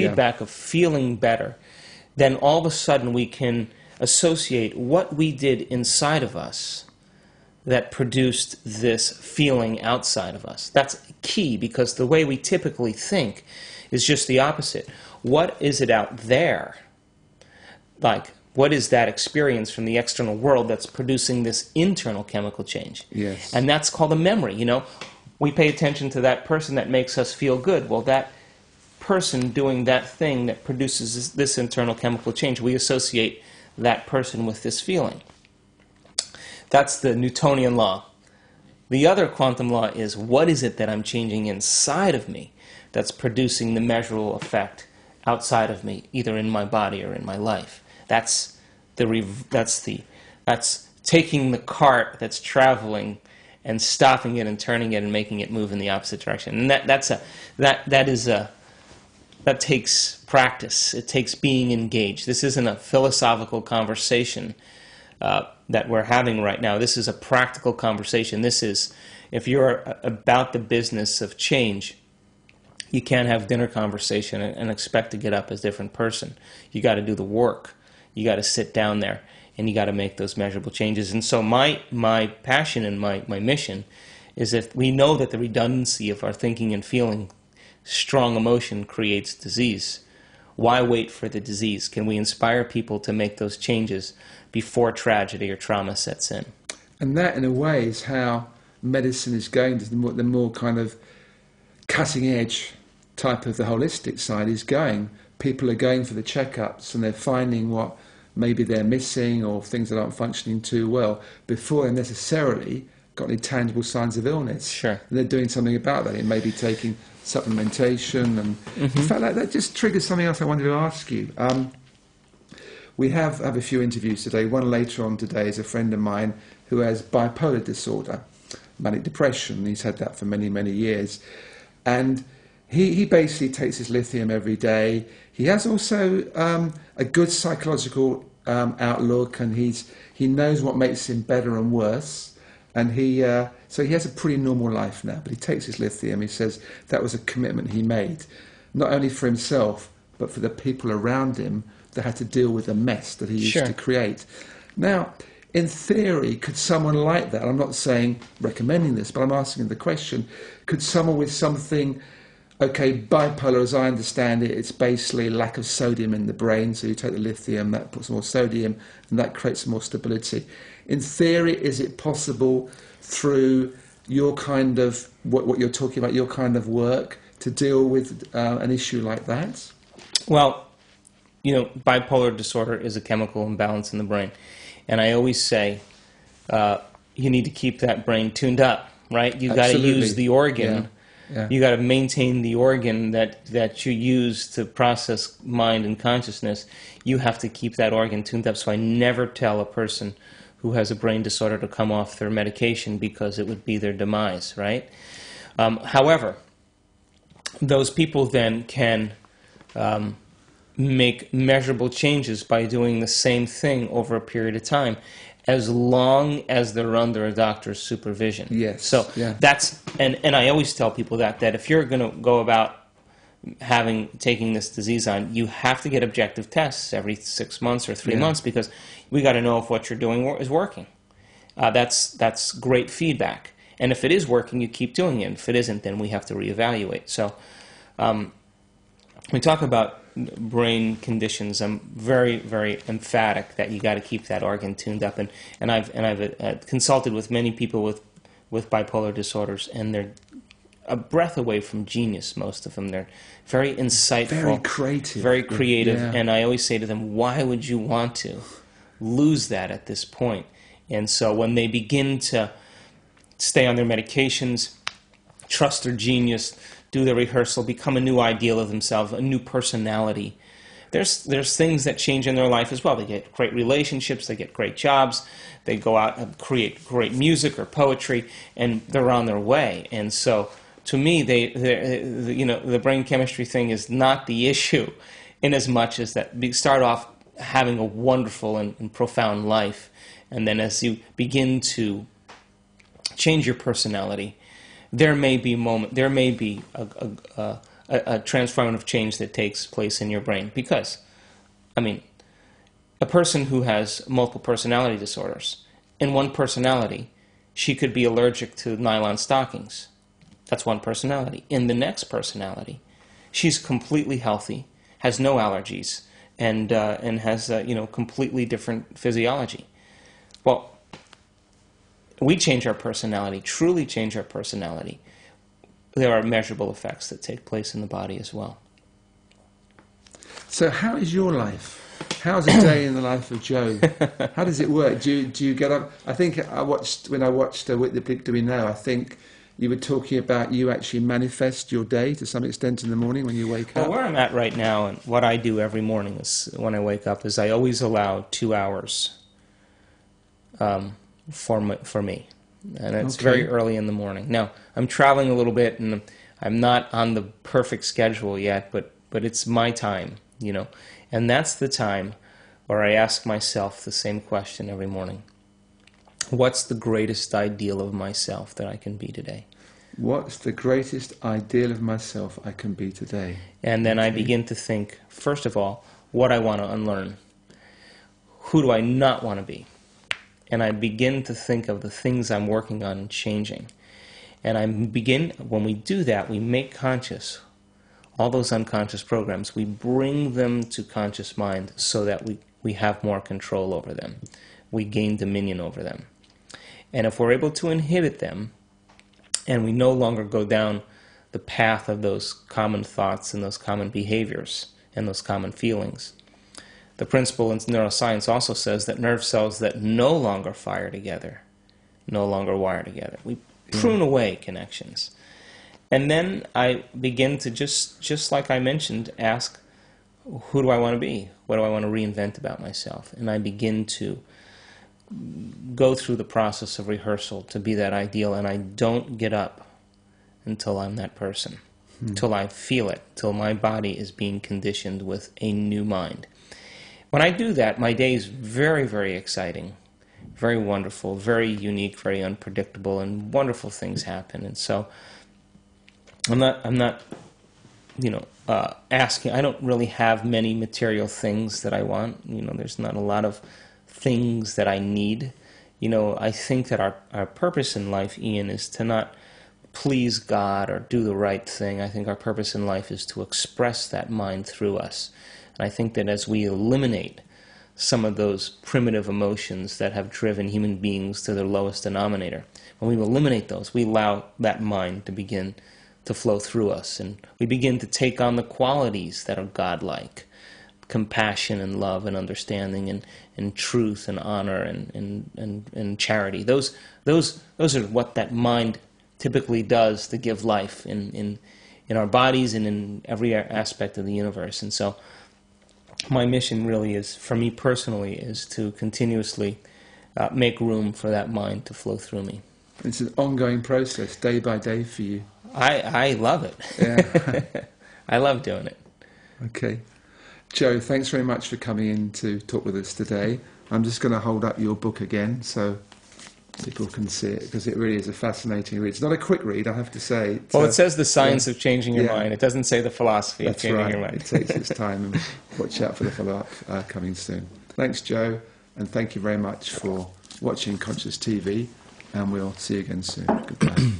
feedback of feeling better, then all of a sudden we can associate what we did inside of us that produced this feeling outside of us. That's key, because the way we typically think is just the opposite. What is it out there? Like, what is that experience from the external world that's producing this internal chemical change? Yes. And that's called a memory. You know, we pay attention to that person that makes us feel good. Well, that person doing that thing that produces this internal chemical change, we associate that person with this feeling. That's the Newtonian law. The other quantum law is, what is it that I'm changing inside of me that's producing the measurable effect outside of me, either in my body or in my life? That's taking the cart that's traveling and stopping it and turning it and making it move in the opposite direction. And that takes practice. It takes being engaged. This isn't a philosophical conversation that we're having right now. This is a practical conversation. This is, if you're about the business of change, you can't have dinner conversation and expect to get up as a different person. You got to do the work. You got to sit down there, and you got to make those measurable changes. And so my passion and my mission is, if we know that the redundancy of our thinking and feeling, strong emotion creates disease, why wait for the disease? Can we inspire people to make those changes before tragedy or trauma sets in? And that, in a way, is how medicine is going. The more kind of cutting edge type of the holistic side is going. People are going for the checkups, and they're finding what maybe they're missing or things that aren't functioning too well before they necessarily got any tangible signs of illness. Sure. And they're doing something about that. It may be taking supplementation. And in fact, that just triggers something else I wanted to ask you. We have a few interviews today. One later on today is a friend of mine who has bipolar disorder, manic depression. He's had that for many, many years. And he basically takes his lithium every day. He has also a good psychological outlook, and he knows what makes him better and worse. And so he has a pretty normal life now, but he takes his lithium. He says that was a commitment he made, not only for himself, but for the people around him that had to deal with the mess that he used to create. Now, in theory, could someone like that, I'm not recommending this, but I'm asking the question, could someone with something, bipolar, as I understand it, it's basically lack of sodium in the brain, so you take the lithium, that puts more sodium, and that creates more stability. In theory, is it possible through your kind of, what you're talking about, your kind of work, to deal with an issue like that? Well, bipolar disorder is a chemical imbalance in the brain. And I always say, you need to keep that brain tuned up, right? You've got to use the organ. Yeah. You got to maintain the organ that you use to process mind and consciousness. You have to keep that organ tuned up. So I never tell a person who has a brain disorder to come off their medication, because it would be their demise, right? However, those people then can make measurable changes by doing the same thing over a period of time, as long as they're under a doctor's supervision. Yes. So that's, and I always tell people that if you're going to go about taking this disease on, you have to get objective tests every 6 months or 3 months, because we got to know if what you're doing is working. That's great feedback. And if it is working, you keep doing it. If it isn't, then we have to reevaluate. So we talk about brain conditions. I'm very, very emphatic that you got to keep that organ tuned up. And I've consulted with many people with bipolar disorders, and they're a breath away from genius, most of them. They're very insightful, very creative. And I always say to them, why would you want to lose that at this point? And so when they begin to stay on their medications, trust their genius, do the rehearsal, become a new ideal of themselves, a new personality, there's things that change in their life as well. They get great relationships, they get great jobs, they go out and create great music or poetry, and they're on their way. And so to me, the brain chemistry thing is not the issue, in as much as that we start off having a wonderful and profound life, and then as you begin to change your personality, there may be a a transformative change that takes place in your brain. Because, I mean, a person who has multiple personality disorders, in one personality, she could be allergic to nylon stockings. That's one personality. In the next personality, she's completely healthy, has no allergies, and has completely different physiology. Well, we change our personality, truly change our personality. There are measurable effects that take place in the body as well. So how is your life? How's a day in the life of Joe? How does it work? Do you get up? I think when I watched the Bleep Do We Know, I think you were talking about you actually manifest your day to some extent in the morning when you wake up. Well, where I'm at right now, and what I do every morning is when I wake up, is I always allow 2 hours for me, and it's very early in the morning. Now I'm traveling a little bit, and I'm not on the perfect schedule yet, but it's my time, and that's the time where I ask myself the same question every morning. What's the greatest ideal of myself that I can be today? What's the greatest ideal of myself I can be today? And then I begin to think, first of all, what I want to unlearn. Who do I not want to be? And I begin to think of the things I'm working on and changing. And when we do that, we make conscious all those unconscious programs. We bring them to conscious mind so that we have more control over them. We gain dominion over them. And if we're able to inhibit them, and we no longer go down the path of those common thoughts and those common behaviors and those common feelings, the principle in neuroscience also says that nerve cells that no longer fire together, no longer wire together. We prune away connections. And then I begin to, just like I mentioned, ask, who do I want to be? What do I want to reinvent about myself? And I begin to go through the process of rehearsal to be that ideal, and I don't get up until I'm that person, till I feel it, till my body is being conditioned with a new mind. When I do that, my day is very, very exciting, very wonderful, very unique, very unpredictable, and wonderful things happen. And so I'm not asking. I don't really have many material things that I want. There's not a lot of things that I need. I think that our purpose in life, Iain, is to not please God or do the right thing. I think our purpose in life is to express that mind through us. And I think that as we eliminate some of those primitive emotions that have driven human beings to their lowest denominator, when we eliminate those, we allow that mind to begin to flow through us, and we begin to take on the qualities that are godlike. Compassion and love and understanding and truth and honor and charity. Those are what that mind typically does to give life in our bodies and in every aspect of the universe. And so my mission really is, for me personally, is to continuously make room for that mind to flow through me. It's an ongoing process, day by day for you. I love it. Yeah. I love doing it. Okay. Joe, thanks very much for coming in to talk with us today. I'm just going to hold up your book again so people can see it, because it really is a fascinating read. It's not a quick read, I have to say. Well, it says the science of changing your mind. It doesn't say the philosophy of changing your mind. It takes its time, and watch out for the follow-up coming soon. Thanks, Joe, and thank you very much for watching Conscious TV, and we'll see you again soon. Goodbye.